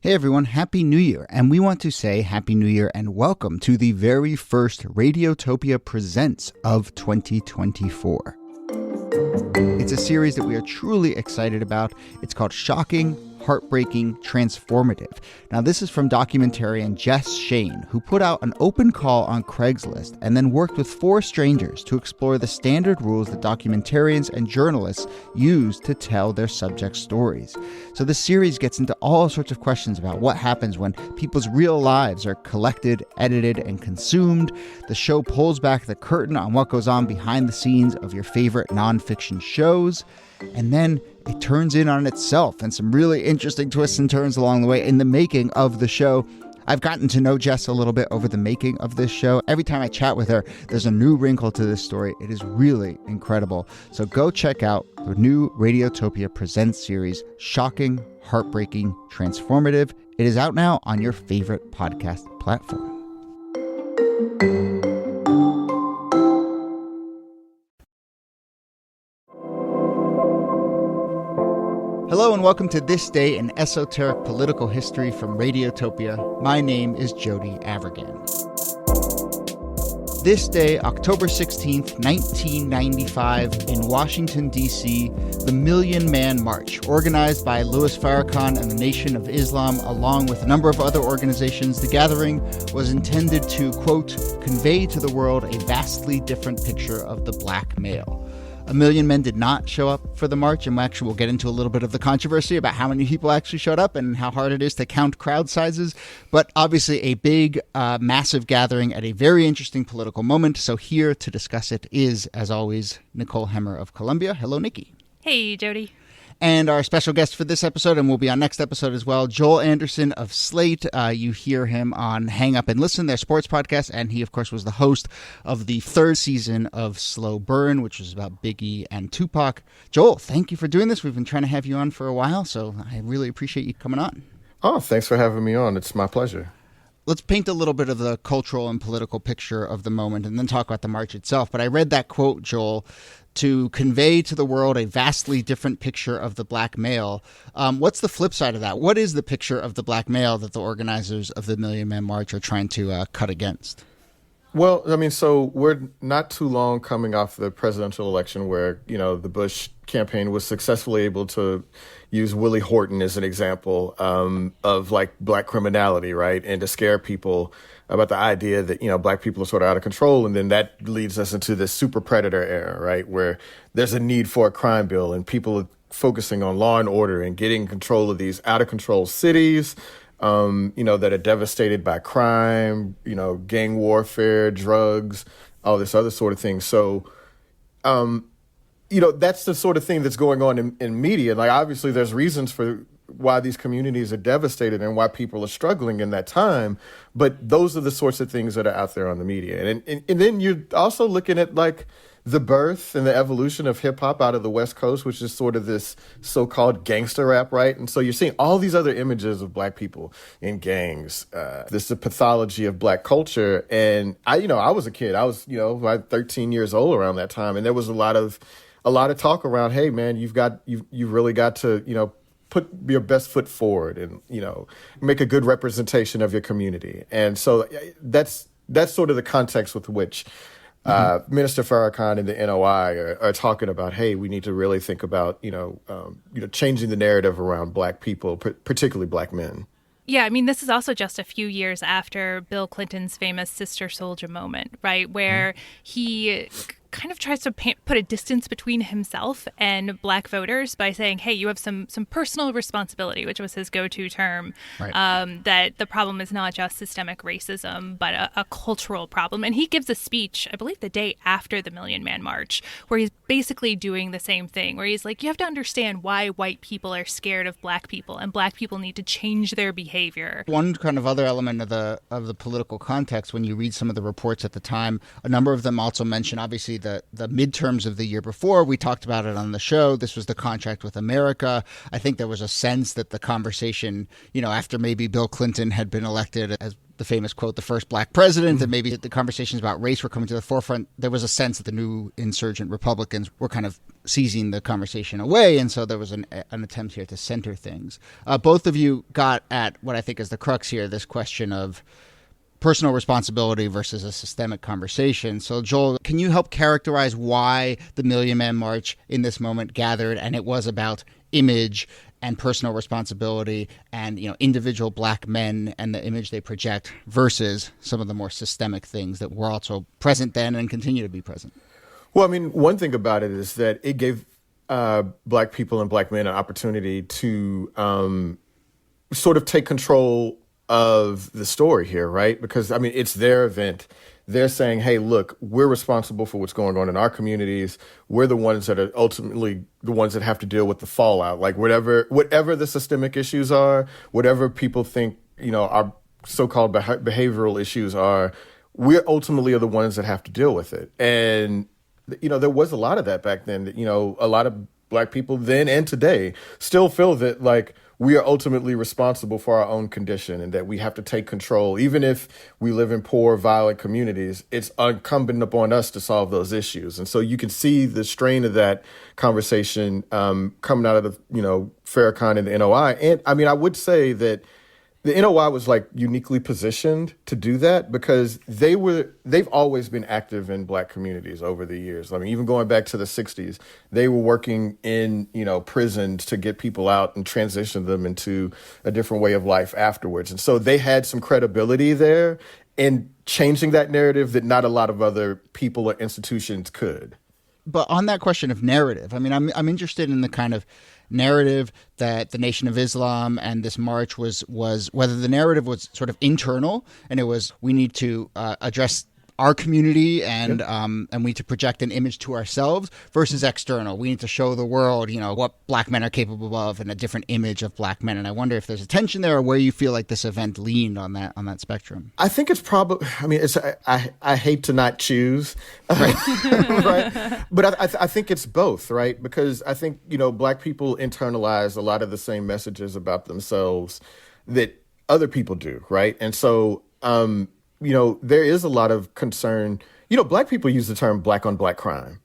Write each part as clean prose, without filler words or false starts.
Hey everyone, Happy New Year, and we want to say Happy New Year and welcome to the very first Radiotopia Presents of 2024. It's a series that we are truly excited about. It's called Shocking, Heartbreaking, Transformative. Now, this is from documentarian Jess Shane, who put out an open call on Craigslist and then worked with 4 strangers to explore the standard rules that documentarians and journalists use to tell their subject stories. So the series gets into all sorts of questions about what happens when people's real lives are collected, edited, and consumed. The show pulls back the curtain on what goes on behind the scenes of your favorite nonfiction shows. And then it turns in on itself and some really interesting twists and turns along the way in the making of the show. I've gotten to know Jess a little bit over the making of this show. Every time I chat with her, there's a new wrinkle to this story. It is really incredible. So go check out the new Radiotopia Presents series, Shocking, Heartbreaking, Transformative. It is out now on your favorite podcast platform. Hello and welcome to This Day in Esoteric Political History from Radiotopia. My name is Jody Avirgan. This day, October 16th, 1995, in Washington, D.C., the Million Man March, organized by Louis Farrakhan and the Nation of Islam, along with a number of other organizations. The gathering was intended to, quote, convey to the world a vastly different picture of the black male. A million men did not show up for the march, and actually we'll get into a little bit of the controversy about how many people actually showed up and how hard it is to count crowd sizes. But obviously a big, massive gathering at a very interesting political moment. So here to discuss it is, as always, Nicole Hemmer of Columbia. Hello, Nikki. Hey, Jody. And our special guest for this episode, and will be on next episode as well, Joel Anderson of Slate. You hear him on Hang Up and Listen, their sports podcast, and he, of course, was the host of the 3rd season of Slow Burn, which was about Biggie and Tupac. Joel, thank you for doing this. We've been trying to have you on for a while, so I really appreciate you coming on. Oh, thanks for having me on. It's my pleasure. Let's paint a little bit of the cultural and political picture of the moment and then talk about the march itself. But I read that quote, Joel, to convey to the world a vastly different picture of the black male. What's the flip side of that? What is the picture of the black male that the organizers of the Million Man March are trying to cut against? Well, I mean, so we're not too long coming off the presidential election where, you know, the Bush campaign was successfully able to use Willie Horton as an example of like black criminality, right? And to scare people about the idea that, you know, black people are sort of out of control. And then that leads us into this super predator era, right? Where there's a need for a crime bill and people are focusing on law and order and getting control of these out of control cities, you know, that are devastated by crime, you know, gang warfare, drugs, all this other sort of thing. So, you know, that's the sort of thing that's going on in media. Like, obviously, there's reasons for why these communities are devastated and why people are struggling in that time. But those are the sorts of things that are out there on the media. And then you're also looking at, like, the birth and the evolution of hip hop out of the West Coast, which is sort of this so-called gangster rap, right? And so you're seeing all these other images of black people in gangs. This is the pathology of black culture. And I was a kid. I was, about 13 years old around that time. And there was a lot of talk around, hey, man, you've really got to, put your best foot forward and, make a good representation of your community. And so that's sort of the context with which Minister Farrakhan and the NOI are talking about, hey, we need to really think about, changing the narrative around black people, particularly black men. Yeah, I mean, this is also just a few years after Bill Clinton's famous Sister Soldier moment, right, where he kind of tries to put a distance between himself and black voters by saying, hey, you have some personal responsibility, which was his go-to term, right. That the problem is not just systemic racism, but a cultural problem. And he gives a speech, I believe the day after the Million Man March, where he's basically doing the same thing, where he's like, you have to understand why white people are scared of black people, and black people need to change their behavior. One kind of other element of the political context, when you read some of the reports at the time, a number of them also mention, obviously, the midterms of the year before. We talked about it on the show. This was the contract with America. I think there was a sense that the conversation, after maybe Bill Clinton had been elected as the famous quote, the first black president, and maybe the conversations about race were coming to the forefront, there was a sense that the new insurgent Republicans were kind of seizing the conversation away. And so there was an attempt here to center things. Both of you got at what I think is the crux here, this question of personal responsibility versus a systemic conversation. So, Joel, can you help characterize why the Million Man March in this moment gathered, and it was about image and personal responsibility and, individual black men and the image they project versus some of the more systemic things that were also present then and continue to be present? Well, I mean, one thing about it is that it gave black people and black men an opportunity to sort of take control of the story here, right? Because, I mean, it's their event. They're saying, hey, look, we're responsible for what's going on in our communities. We're the ones that are ultimately the ones that have to deal with the fallout. Like whatever the systemic issues are, whatever people think, our so-called behavioral issues are, we're ultimately are the ones that have to deal with it. And, there was a lot of that back then. A lot of black people then and today still feel that, like, we are ultimately responsible for our own condition and that we have to take control. Even if we live in poor, violent communities, it's incumbent upon us to solve those issues. And so you can see the strain of that conversation coming out of the, Farrakhan and the NOI. And I mean, I would say that the NOI was like uniquely positioned to do that because they've always been active in black communities over the years. I mean, even going back to the 60s, they were working in, prisons to get people out and transition them into a different way of life afterwards. And so they had some credibility there in changing that narrative that not a lot of other people or institutions could. But on that question of narrative, I mean, I'm interested in the kind of narrative that the Nation of Islam and this march was whether the narrative was sort of internal and it was we need to address our community and we need to project an image to ourselves versus external. We need to show the world, what black men are capable of and a different image of black men. And I wonder if there's a tension there or where you feel like this event leaned on that spectrum. I think it's probably, I mean, I hate to not choose, right? Right? But I think it's both, right? Because I think, black people internalize a lot of the same messages about themselves that other people do, right? And so, there is a lot of concern. Black people use the term black on black crime.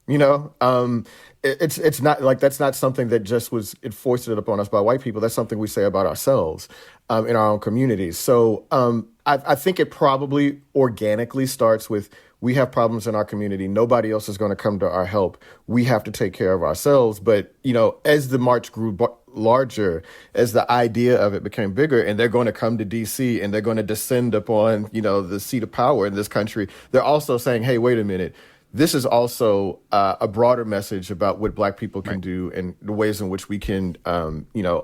It's not like that's not something that just was foisted upon us by white people. That's something we say about ourselves in our own communities. So I think it probably organically starts with we have problems in our community. Nobody else is going to come to our help. We have to take care of ourselves. But, as the march grew larger, as the idea of it became bigger, and they're going to come to D.C. and they're going to descend upon, the seat of power in this country, they're also saying, hey, wait a minute. This is also a broader message about what black people can do and the ways in which we can,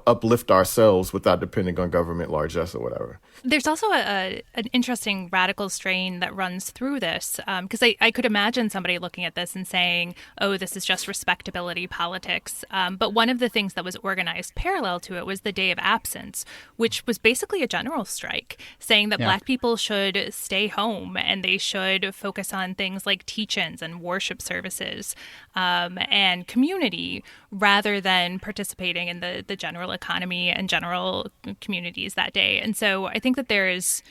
uplift ourselves without depending on government largesse or whatever. There's also an interesting radical strain that runs through this, because I could imagine somebody looking at this and saying, oh, this is just respectability politics. But one of the things that was organized parallel to it was the Day of Absence, which was basically a general strike saying that black people should stay home and they should focus on things like teach-ins and worship services and community rather than participating in the general economy and general communities that day. And so I think that there is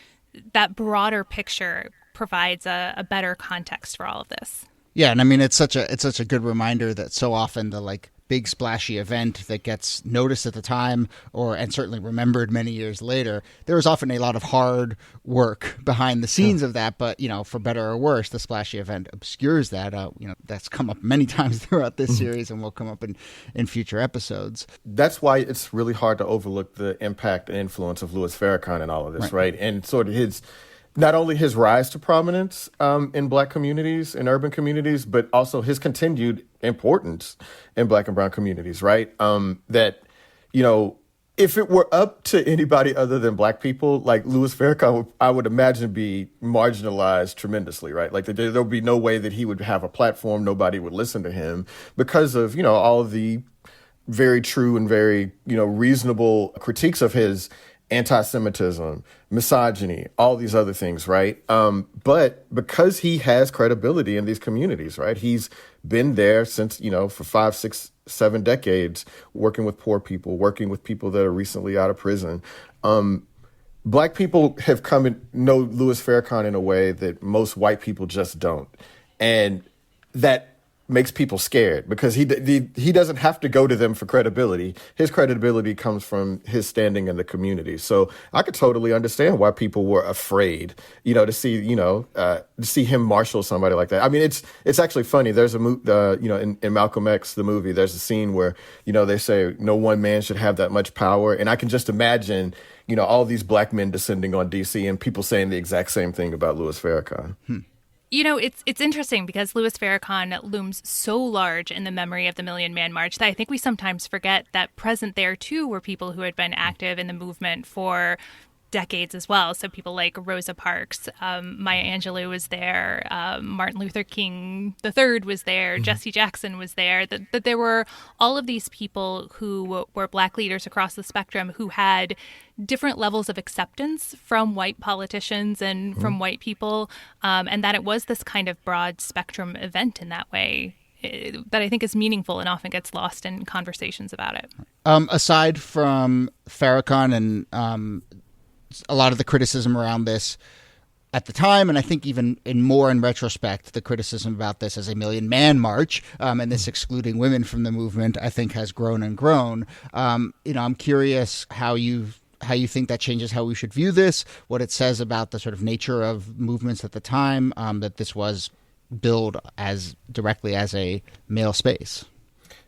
that broader picture provides a better context for all of this. Yeah, and I mean it's such a good reminder that so often the big splashy event that gets noticed at the time and certainly remembered many years later, there is often a lot of hard work behind the scenes of that, but for better or worse, the splashy event obscures that. That's come up many times throughout this series and will come up in future episodes. That's why it's really hard to overlook the impact and influence of Louis Farrakhan in all of this, right? And sort of not only his rise to prominence in black communities, in urban communities, but also his continued importance in black and brown communities, right? That, if it were up to anybody other than black people, like Louis Farrakhan, I would imagine be marginalized tremendously, right? Like there would be no way that he would have a platform. Nobody would listen to him because of, all of the very true and very, reasonable critiques of his anti-Semitism, misogyny, all these other things, right? But because he has credibility in these communities, right? He's been there since, for 5, 6, 7 decades, working with poor people, working with people that are recently out of prison. Black people have come to know Louis Farrakhan in a way that most white people just don't. And that makes people scared because he doesn't have to go to them for credibility. His credibility comes from his standing in the community. So I could totally understand why people were afraid, to see him marshal somebody like that. I mean, it's actually funny. There's in Malcolm X, the movie, there's a scene where, they say no one man should have that much power. And I can just imagine, all these black men descending on DC and people saying the exact same thing about Louis Farrakhan. It's interesting because Louis Farrakhan looms so large in the memory of the Million Man March that I think we sometimes forget that present there, too, were people who had been active in the movement for decades as well. So people like Rosa Parks, Maya Angelou was there, Martin Luther King III was there, Jesse Jackson was there, that there were all of these people who were black leaders across the spectrum who had different levels of acceptance from white politicians and from white people, and that it was this kind of broad spectrum event in that way that I think is meaningful and often gets lost in conversations about it. Aside from Farrakhan and a lot of the criticism around this at the time, and I think even in retrospect, the criticism about this as a Million Man March and this excluding women from the movement, I think has grown and grown. I'm curious how you think that changes how we should view this, what it says about the sort of nature of movements at the time, that this was billed as directly as a male space.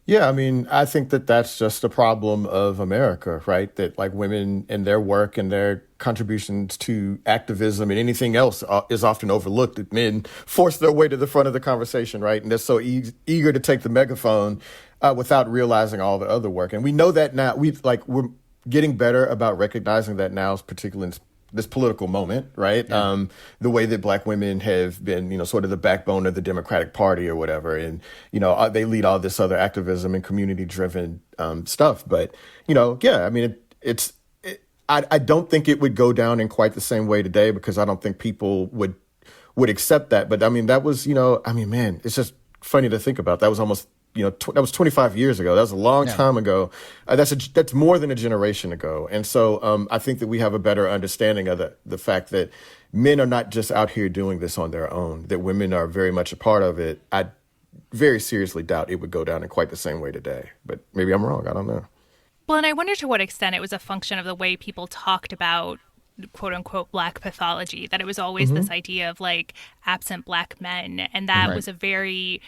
Yeah, I mean, I think that that's just a problem of America, right? That like women and their work and their contributions to activism and anything else is often overlooked. That men force their way to the front of the conversation, right? And they're so eager to take the megaphone without realizing all the other work. And we know that now. We're getting better about recognizing that now, particularly in this political moment, right? Yeah. The way that black women have been, sort of the backbone of the Democratic Party or whatever. And, they lead all this other activism and community-driven stuff. But, I mean, I don't think it would go down in quite the same way today because I don't think people would accept that. But, I mean, that was, man, it's just funny to think about. That was almost that was 25 years ago. That was a long time ago. That's more than a generation ago. And so I think that we have a better understanding of the fact that men are not just out here doing this on their own, that women are very much a part of it. I very seriously doubt it would go down in quite the same way today. But maybe I'm wrong. I don't know. Well, and I wonder to what extent it was a function of the way people talked about quote unquote black pathology, that it was always this idea of like absent black men. And that was a very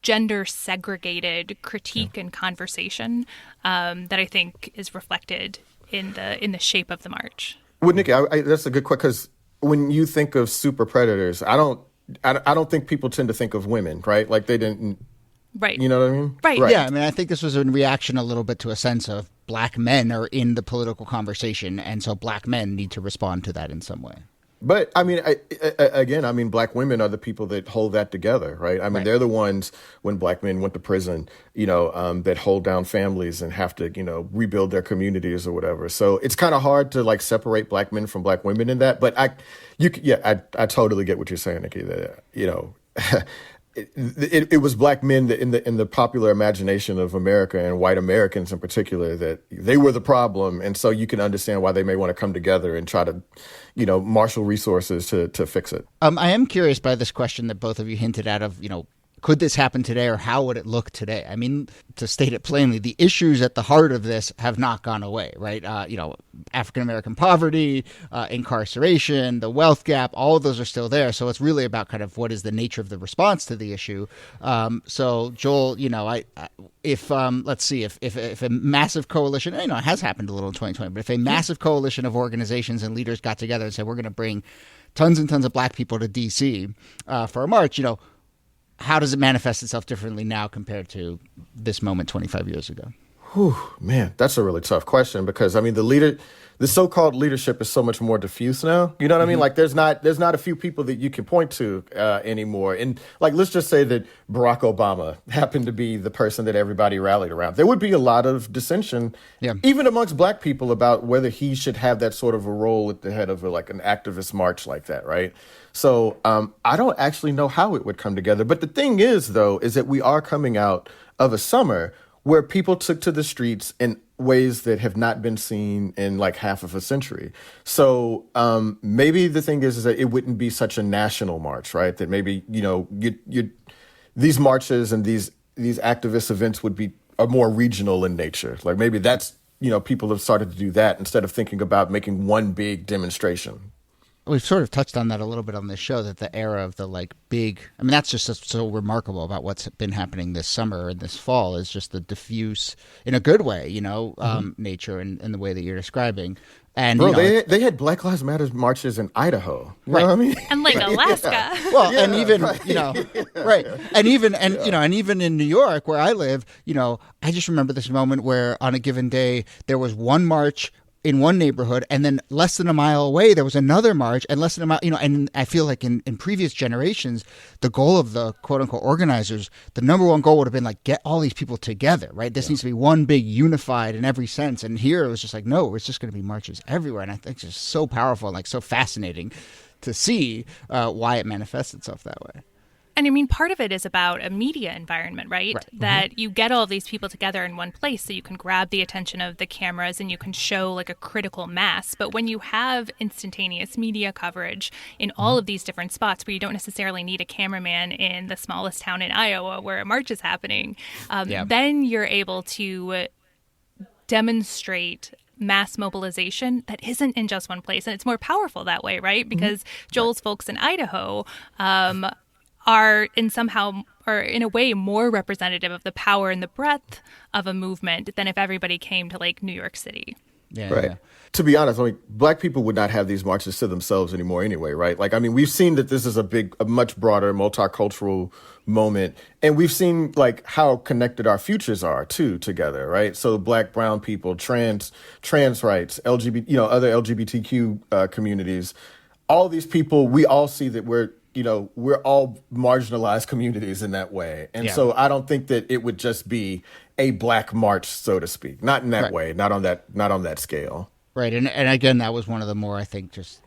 gender segregated critique and conversation that I think is reflected in the shape of the march. Well, Niki, that's a good question because when you think of super predators, I don't think people tend to think of women, right? Like they didn't. Right. You know what I mean? Right. Yeah. I mean, I think this was in reaction a little bit to a sense of black men are in the political conversation, and so black men need to respond to that in some way. But I mean, again, black women are the people that hold that together, right? I mean, they're the ones when black men went to prison, that hold down families and have to, rebuild their communities or whatever. So it's kind of hard to like separate black men from black women in that. But I totally get what you're saying, Niki. That It was black men that in the popular imagination of America and white Americans in particular that they were the problem, and so you can understand why they may want to come together and try to, marshal resources to fix it. I am curious by this question that both of you hinted at of could this happen today or how would it look today? I mean, to state it plainly, the issues at the heart of this have not gone away, right? African-American poverty, incarceration, the wealth gap, all of those are still there. So it's really about kind of what is the nature of the response to the issue. So Joel, if a massive coalition, it has happened a little in 2020, but if a massive coalition of organizations and leaders got together and said, we're going to bring tons and tons of black people to DC for a march, how does it manifest itself differently now compared to this moment 25 years ago? Whew, man, that's a really tough question because I mean the so-called leadership is so much more diffuse now. You know what I mean? Like there's not a few people that you can point to anymore. And like let's just say that Barack Obama happened to be the person that everybody rallied around. There would be a lot of dissension, even amongst black people, about whether he should have that sort of a role at the head of like an activist march like that, right? So I don't actually know how it would come together. But the thing is, though, is that we are coming out of a summer where people took to the streets in ways that have not been seen in like half of a century. So maybe the thing is that it wouldn't be such a national march, right? That maybe, these marches and these activist events are more regional in nature. Like maybe that's, people have started to do that instead of thinking about making one big demonstration. We've sort of touched on that a little bit on this show, that the era of the that's just so remarkable about what's been happening this summer and this fall, is just the diffuse, in a good way, nature and the way that you're describing. And they had Black Lives Matter marches in Idaho. You know what I mean? And Alaska. Yeah. Well, and even, right. And even in New York, where I live, I just remember this moment where on a given day, there was one march in one neighborhood, and then less than a mile away there was another march, and less than a mile, and I feel like in previous generations, the goal of the quote unquote organizers, the number one goal would have been like, get all these people together, right? This needs to be one big unified in every sense. And here it was just like, no, it's just going to be marches everywhere. And I think it's just so powerful and like so fascinating to see why it manifests itself that way. And I mean, part of it is about a media environment, right? That you get all of these people together in one place so you can grab the attention of the cameras and you can show like a critical mass. But when you have instantaneous media coverage in all of these different spots where you don't necessarily need a cameraman in the smallest town in Iowa where a march is happening, then you're able to demonstrate mass mobilization that isn't in just one place. And it's more powerful that way, right? Because Joel's folks in Idaho are in a way more representative of the power and the breadth of a movement than if everybody came to like New York City. Yeah, right. Yeah. To be honest, Black people would not have these marches to themselves anymore anyway, right? Like, we've seen that this is a much broader multicultural moment, and we've seen like how connected our futures are too together, right? So Black, brown people, trans rights, LGBT, other LGBTQ communities, all these people, we all see that we're all marginalized communities in that way. And so I don't think that it would just be a Black march, so to speak. Not in that way, not on that scale. Right. And again, that was one of the more, I think, just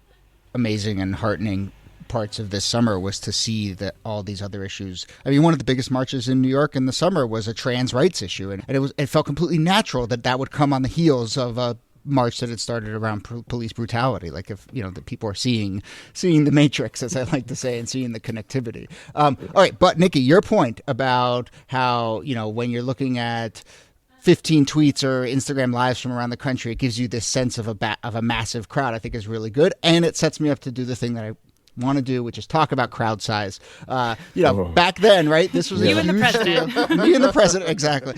amazing and heartening parts of this summer, was to see that all these other issues. I mean, one of the biggest marches in New York in the summer was a trans rights issue. And it felt completely natural that would come on the heels of a march that had started around police brutality. Like, if the people are seeing the Matrix, as I like to say, and seeing the connectivity. All right, but Niki, your point about how when you're looking at 15 tweets or Instagram lives from around the country, it gives you this sense of a massive crowd, I think is really good, and it sets me up to do the thing that I want to do, which is talk about crowd size. Back then, right? This was you and the president. Me and the president, exactly.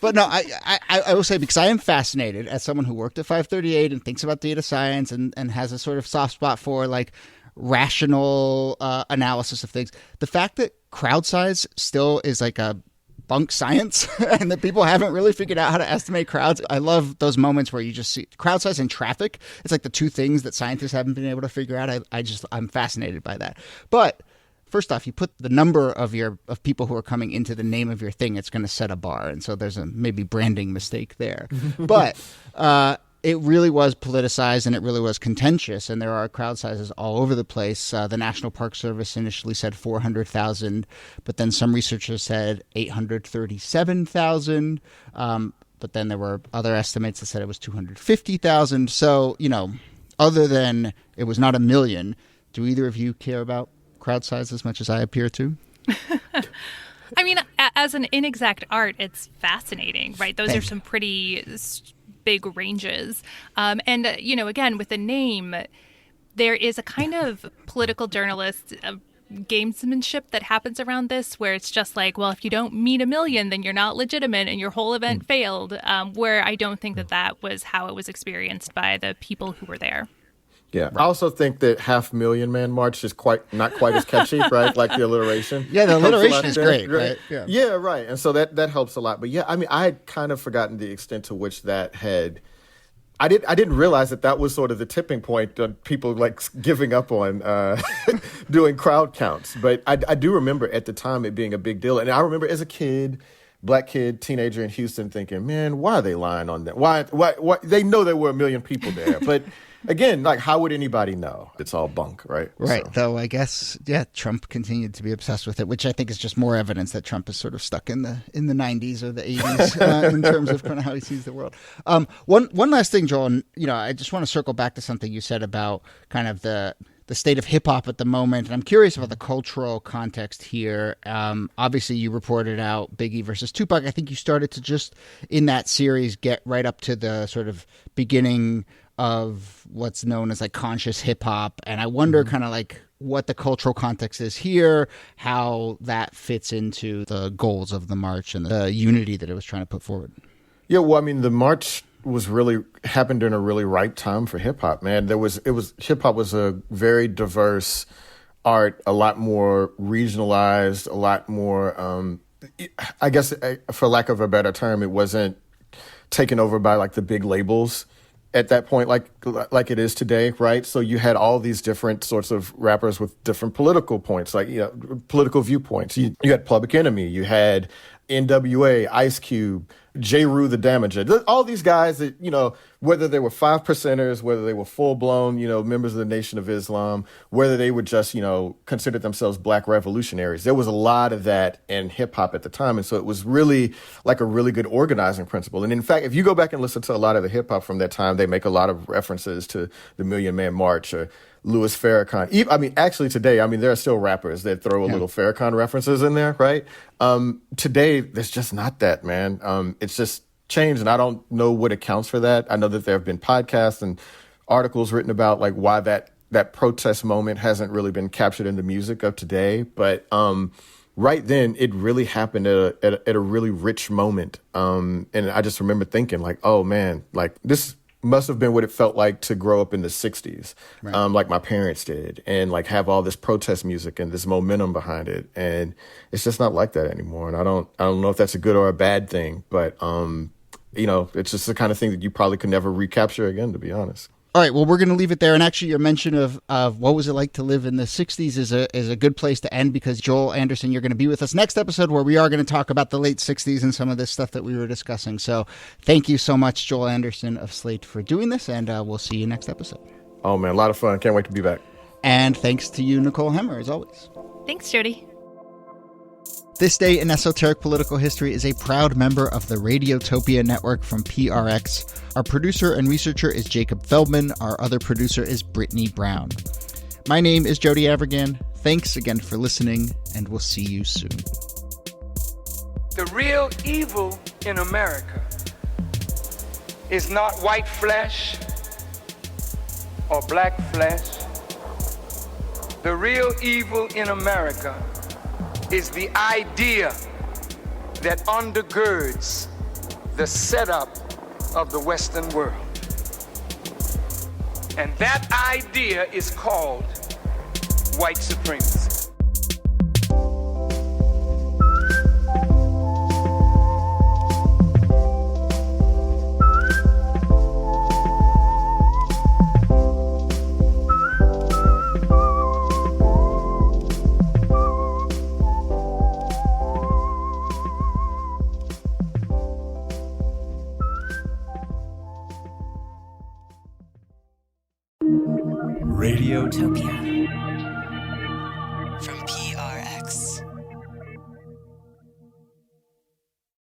But no, I will say, because I am fascinated as someone who worked at 538 and thinks about data science and has a sort of soft spot for like rational analysis of things. The fact that crowd size still is like a bunk science and that people haven't really figured out how to estimate crowds. I love those moments where you just see crowd size and traffic. It's like the two things that scientists haven't been able to figure out. I'm fascinated by that. But first off, you put the number of people who are coming into the name of your thing, it's going to set a bar. And so there's a maybe branding mistake there. But it really was politicized and it really was contentious, and there are crowd sizes all over the place. The National Park Service initially said 400,000, but then some researchers said 837,000. But then there were other estimates that said it was 250,000. So, other than it was not a million, do either of you care about crowd size as much as I appear to? I mean, as an inexact art, it's fascinating, right? Those are some pretty big ranges. And, again, with the name, there is a kind of political journalist gamesmanship that happens around this, where it's just like, well, if you don't meet a million, then you're not legitimate and your whole event failed, where I don't think that was how it was experienced by the people who were there. Yeah, right. I also think that 500,000 Man March is not quite as catchy, right? Like the alliteration. Yeah, the alliteration is great, right? Yeah, right. And so that helps a lot. But yeah, I mean, I had kind of forgotten the extent to which that had. I didn't realize that was sort of the tipping point on people like giving up on doing crowd counts. But I do remember at the time it being a big deal. And I remember as a kid, Black kid, teenager in Houston thinking, man, why are they lying on that? Why they know there were 1 million people there. But again, like, how would anybody know? It's all bunk, right? Right. So. Though I guess, yeah, Trump continued to be obsessed with it, which I think is just more evidence that Trump is sort of stuck in the 90s or the 80s in terms of kind of how he sees the world. One last thing, Joel, and, I just want to circle back to something you said about kind of the state of hip hop at the moment. And I'm curious about the cultural context here. Obviously, you reported out Biggie versus Tupac. I think you started to just in that series get right up to the sort of beginning of what's known as like conscious hip hop. And I wonder kind of like what the cultural context is here, how that fits into the goals of the march and the unity that it was trying to put forward. Yeah, well, I mean, the march happened in a really ripe time for hip hop, man. Hip hop was a very diverse art, a lot more regionalized, a lot more, I guess, for lack of a better term, it wasn't taken over by like the big labels at that point, like it is today, right? So you had all these different sorts of rappers with different political points, like, political viewpoints. You had Public Enemy, you had NWA, Ice Cube, J. Rue the Damager, all these guys that, whether they were 5%ers, whether they were full-blown, members of the Nation of Islam, whether they would just, consider themselves black revolutionaries. There was a lot of that in hip-hop at the time. And so it was really like a really good organizing principle. And in fact, if you go back and listen to a lot of the hip-hop from that time, they make a lot of references to the Million Man March or Louis Farrakhan. I mean, actually today, there are still rappers that throw a little Farrakhan references in there, right? Today, there's just not that, man. It's just changed, and I don't know what accounts for that. I know that there have been podcasts and articles written about like why that protest moment hasn't really been captured in the music of today. But right then, it really happened at a really rich moment. And I just remember thinking like, oh man, like this must have been what it felt like to grow up in the 60s, right. Like my parents did, and like have all this protest music and this momentum behind it. And it's just not like that anymore. And I don't know if that's a good or a bad thing, but it's just the kind of thing that you probably could never recapture again, to be honest. All right, well, we're going to leave it there. And actually, your mention of what was it like to live in the 60s is a good place to end, because Joel Anderson, you're going to be with us next episode where we are going to talk about the late 60s and some of this stuff that we were discussing. So thank you so much, Joel Anderson of Slate, for doing this, and we'll see you next episode. Oh, man, a lot of fun. Can't wait to be back. And thanks to you, Nicole Hemmer, as always. Thanks, Jody. This Day in Esoteric Political History is a proud member of the Radiotopia network from PRX. Our producer and researcher is Jacob Feldman. Our other producer is Brittany Brown. My name is Jody Avirgan. Thanks again for listening, and we'll see you soon. The real evil in America is not white flesh or black flesh. The real evil in America is the idea that undergirds the setup of the Western world. And that idea is called white supremacy. Radiotopia.